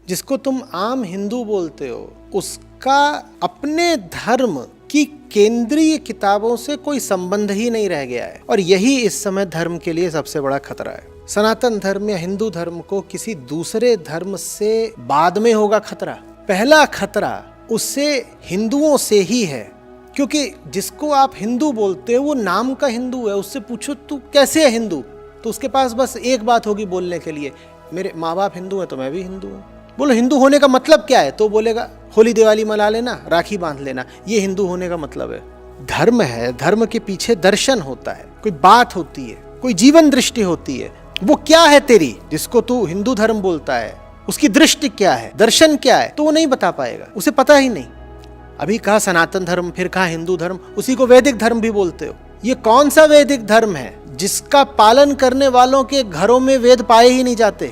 जिसको तुम आम हिंदू बोलते हो, उसका अपने धर्म की केंद्रीय किताबों से कोई संबंध ही नहीं रह गया है। और यही इस समय धर्म के लिए सबसे बड़ा खतरा है। सनातन धर्म या हिंदू धर्म को किसी दूसरे धर्म से बाद में होगा खतरा। पहला खतरा उससे हिंदुओं से ही है, क्योंकि जिसको आप हिंदू बोलते हो वो नाम का हिंदू है। उससे पूछो तू कैसे है हिंदू, तो उसके पास बस एक बात होगी बोलने के लिए, मेरे माँ बाप हिंदू हैं तो मैं भी हिंदू हूँ। बोलो हिंदू होने का मतलब क्या है, तो बोलेगा होली दिवाली मना लेना, राखी बांध लेना, ये हिंदू होने का मतलब है। धर्म है, धर्म के पीछे दर्शन होता है, कोई बात होती है, कोई जीवन दृष्टि होती है। वो क्या है तेरी, जिसको तू हिंदू धर्म बोलता है, उसकी दृष्टि क्या है, दर्शन क्या है, तो वो नहीं बता पाएगा, उसे पता ही नहीं। अभी कहा सनातन धर्म, फिर कहा हिंदू धर्म, उसी को वैदिक धर्म भी बोलते हो। ये कौन सा वैदिक धर्म है जिसका पालन करने वालों के घरों में वेद पाए ही नहीं जाते?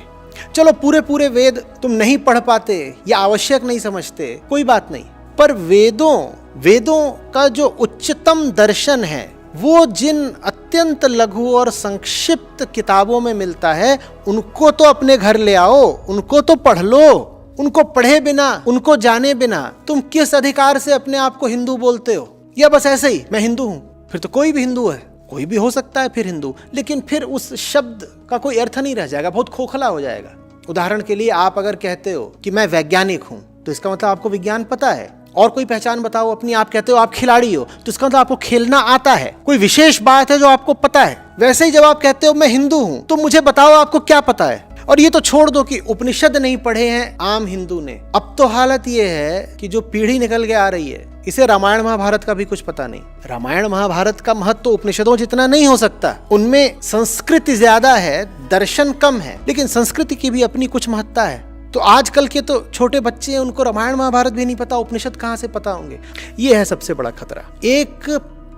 चलो पूरे वेद तुम नहीं पढ़ पाते या आवश्यक नहीं समझते, कोई बात नहीं, पर वेदों का जो उच्चतम दर्शन है वो जिन अत्यंत लघु और संक्षिप्त किताबों में मिलता है, उनको तो अपने घर ले आओ, उनको तो पढ़ लो। उनको पढ़े बिना, उनको जाने बिना तुम किस अधिकार से अपने आप को हिंदू बोलते हो? या बस ऐसे ही मैं हिंदू हूं, फिर तो कोई भी हिंदू है, कोई भी हो सकता है फिर हिंदू, लेकिन फिर उस शब्द का कोई अर्थ नहीं रह जाएगा, बहुत खोखला हो जाएगा। उदाहरण के लिए आप अगर कहते हो कि मैं वैज्ञानिक हूं, तो इसका मतलब आपको विज्ञान पता है। और कोई पहचान बताओ अपनी, आप कहते हो आप खिलाड़ी हो, तो इसका मतलब आपको खेलना आता है, कोई विशेष बात है जो आपको पता है। वैसे ही जब आप कहते हो मैं हिंदू हूं, तो मुझे बताओ आपको क्या पता है। और ये तो छोड़ दो कि उपनिषद नहीं पढ़े हैं आम हिंदू ने, अब तो हालत ये है कि जो पीढ़ी निकल के आ रही है, इसे रामायण महाभारत का भी कुछ पता नहीं। रामायण महाभारत का महत्व तो उपनिषदों जितना नहीं हो सकता, उनमें संस्कृति ज्यादा है, दर्शन कम है, लेकिन संस्कृति की भी अपनी कुछ महत्ता है। तो आजकल के तो छोटे बच्चे हैं, उनको रामायण महाभारत भी नहीं पता, उपनिषद कहाँ से पता होंगे? ये है सबसे बड़ा खतरा। एक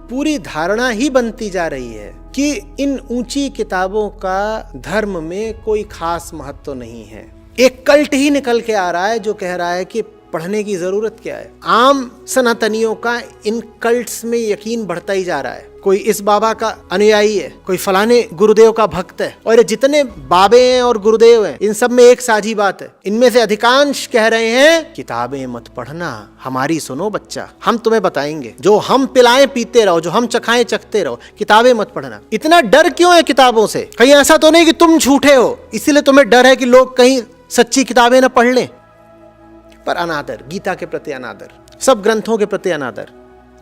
पूरी धारणा ही बनती जा रही है कि इन ऊंची किताबों का धर्म में कोई खास महत्व नहीं है। एक कल्ट ही निकल के आ रहा है जो कह रहा है कि पढ़ने की जरूरत क्या है। आम सनातनियों का इन कल्ट्स में यकीन बढ़ता ही जा रहा है। कोई इस बाबा का अनुयायी है, कोई फलाने गुरुदेव का भक्त है, और ये जितने बाबे हैं और गुरुदेव हैं, इन सब में एक साझी बात है। इनमें से अधिकांश कह रहे हैं किताबें मत पढ़ना, हमारी सुनो बच्चा, हम तुम्हें बताएंगे, जो हम पिलाएं पीते रहो, जो हम चखाएं चखते रहो, किताबें मत पढ़ना। इतना डर क्यों है किताबों से? कहीं ऐसा तो नहीं कि तुम झूठे हो इसीलिए तुम्हें डर है कि लोग कहीं सच्ची किताबें न पढ़ लें? पर अनादर, गीता के प्रति अनादर, सब ग्रंथों के प्रति अनादर,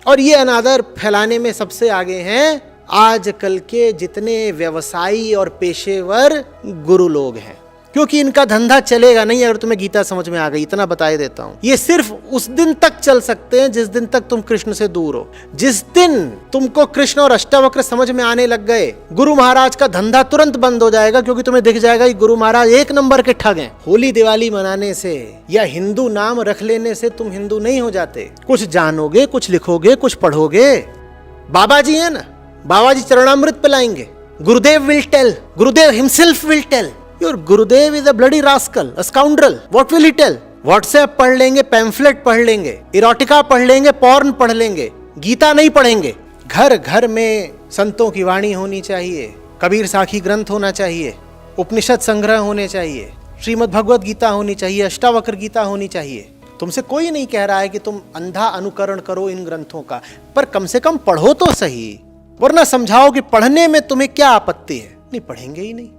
और ये अनादर फैलाने में सबसे आगे हैं आजकल के जितने व्यवसायी और पेशेवर गुरु लोग हैं, क्योंकि इनका धंधा चलेगा नहीं अगर तुम्हें गीता समझ में आ गई। इतना बता ही देता हूं, ये सिर्फ उस दिन तक चल सकते हैं जिस दिन तक तुम कृष्ण से दूर हो। जिस दिन तुमको कृष्ण और अष्टावक्र समझ में आने लग गए, गुरु महाराज का धंधा तुरंत बंद हो जाएगा, क्योंकि तुम्हें दिख जाएगा कि गुरु महाराज एक नंबर के ठग हैं। होली दिवाली मनाने से या हिंदू नाम रख लेने से तुम हिंदू नहीं हो जाते। कुछ जानोगे, कुछ लिखोगे, कुछ पढ़ोगे। बाबा जी है ना, बाबा जी चरणामृत पिलाएंगे, Gurudev will tell, Gurudev himself will tell, Your Gurudev is a bloody rascal, a scoundrel. What will he tell? WhatsApp पढ़ लेंगे, पैम्फलेट पढ़ लेंगे, इरोटिका पढ़ लेंगे, पॉर्न पढ़ लेंगे, गीता नहीं पढ़ेंगे। घर घर में संतों की वाणी होनी चाहिए, कबीर साखी ग्रंथ होना चाहिए, उपनिषद संग्रह होने चाहिए, श्रीमद् भगवत गीता होनी चाहिए, अष्टावक्र गीता होनी चाहिए। तुमसे कोई नहीं कह रहा है कि तुम अंधा अनुकरण करो इन ग्रंथों का, पर कम से कम पढ़ो तो सही, वरना समझाओ कि पढ़ने में तुम्हें क्या आपत्ति है। नहीं पढ़ेंगे ही नहीं।